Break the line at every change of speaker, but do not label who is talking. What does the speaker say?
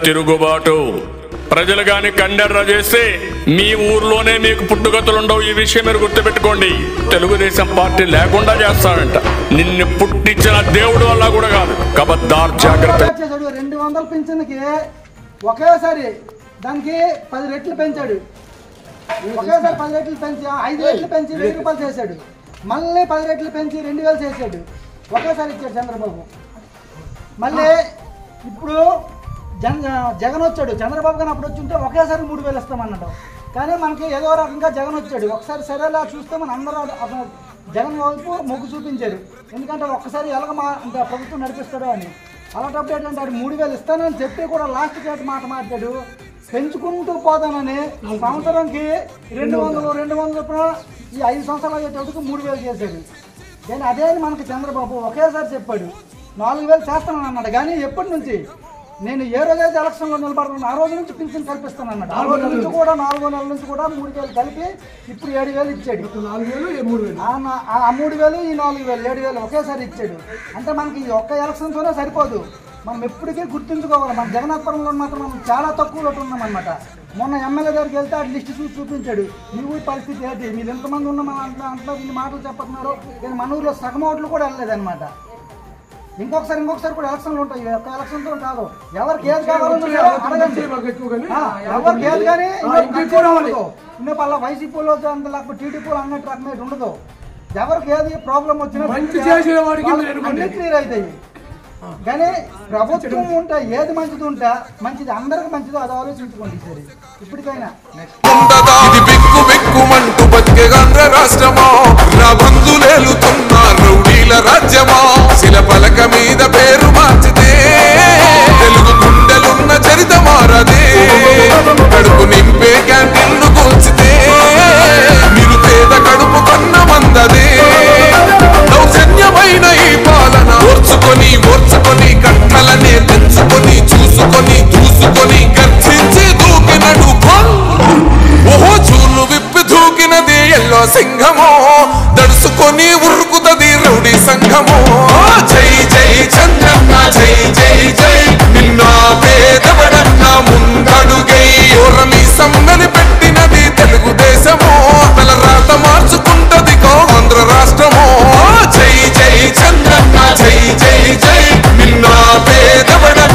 తిరుగుబాటు ప్రజలు గాని కండెర్ర చేస్తే మీ ఊర్లోనే మీకు పుట్టుగతులుండవు. ఈ విషయం మీరు గుర్తుపెట్టుకోండి. తెలుగుదేశం పార్టీ లేకుండా చేస్తాడంట. నిన్ను పుట్టించిన దేవుడు వల్ల కూడా కాదు. కబద్దార్ జాగ్రత్త.
200 పింఛన్కి ఒకేసారి దానికి 10 రెట్లు పెంచాడు. ఒకేసారి 10 రెట్లు పెంచి 5 రెట్లు పెంచి 1000 రూపాయలు చేశాడు. మళ్ళీ 10 రెట్లు పెంచి 2000 చేశాడు. ఒకేసారి ఇచ్చాడు చంద్రబాబు. మళ్ళీ ఇప్పుడు జగన్ వచ్చాడు. చంద్రబాబు గారు అప్పుడు వచ్చి ఉంటే ఒకేసారి 3000 ఇస్తామన్నాడు. కానీ మనకి ఏదో రకంగా జగన్ వచ్చాడు. ఒకసారి సరేలా చూస్తే మన అందరూ జగన్ వైపు మొగ్గు చూపించారు. ఎందుకంటే ఒక్కసారి అంటే ప్రభుత్వం నడిపిస్తాడు అని. అలాంటప్పుడు ఏంటంటే అది 3000 ఇస్తానని చెప్పి కూడా లాస్ట్ డేట్ మాట మాట్లాడు పెంచుకుంటూ పోతానని సంవత్సరంకి 200 ఈ 5 సంవత్సరాలు అయ్యేటప్పటికి 3000 చేశాడు. కానీ అదే మనకి చంద్రబాబు ఒకేసారి చెప్పాడు 4000 చేస్తానని అన్నాడు. కానీ ఎప్పటి నుంచి నేను ఏ రోజైతే ఎలక్షన్లో నిలబడుతున్నాను ఆ రోజు నుంచి పింఛన్ కల్పిస్తాను అన్నాడు. ఆ రోజు నుంచి కూడా 4 నెలల నుంచి కూడా 3000 కలిపి ఇప్పుడు 7000 ఇచ్చాడు. 3000 ఈ 4000 7000 ఒకేసారి ఇచ్చాడు. అంటే మనకి ఈ ఒక్క ఎలక్షన్తోనే సరిపోదు. మనం ఎప్పటికీ గుర్తుంచుకోవాలి. మన జగన్నాథపురంలో మాత్రం మనం చాలా తక్కువలో ఉన్నాం అనమాట. మొన్న ఎమ్మెల్యే దగ్గరికి వెళ్తే ఆ లిస్ట్ చూసి చూపించాడు. మీ ఊరి పరిస్థితి ఏంటి, మీరు ఎంతమంది ఉన్న మన అంట్లో ఇన్ని మాటలు చెప్పతున్నారు. కానీ మన ఊరిలో సగం ఓట్లు కూడా వెళ్ళలేదన్నమాట. ఇంకొకసారి కూడా ఎలక్షన్లు ఉంటాయి. ఒక్క ఎలక్షన్తో కాదు. ఎవరికి ఏది కావాలో ఎవరికి ఏది కానీ ఇంకా పల్ల వైసీపీలో లేకపోతే టీడీపీలో అన్నట్టు రకమే ఉండదు. ఎవరికి ఏది ప్రాబ్లం వచ్చినా అన్ని క్లియర్ అవుతాయి. కానీ ప్రభుత్వం ఉంటే ఏది మంచిది ఉంటే మంచిది అందరికి మంచిది అది ఆలోచించుకోండి. సరే ఇప్పటికైనా
రాజ్యమా శిలపలక మీద పేరు మార్చితే తెలుగు గుండెలున్న చరిత మారదే. కడుపు నింపే క్యాంటీన్లు కూల్చితే నిరుపేద కడుపు కన్న మందదే. దౌర్జన్యమైన ఈ పాలన ఓర్చుకొని కట్టలనే తెంచుకొని చూసుకొని దూసుకొని గర్జించి దూకినడు ఓహో చూలు విప్పి దూకినది ఎల్లో సింహమో దడుసుకొని ఉరుకుతది రౌడీ సంఘమో. జై జై చంద్రన్న జై జై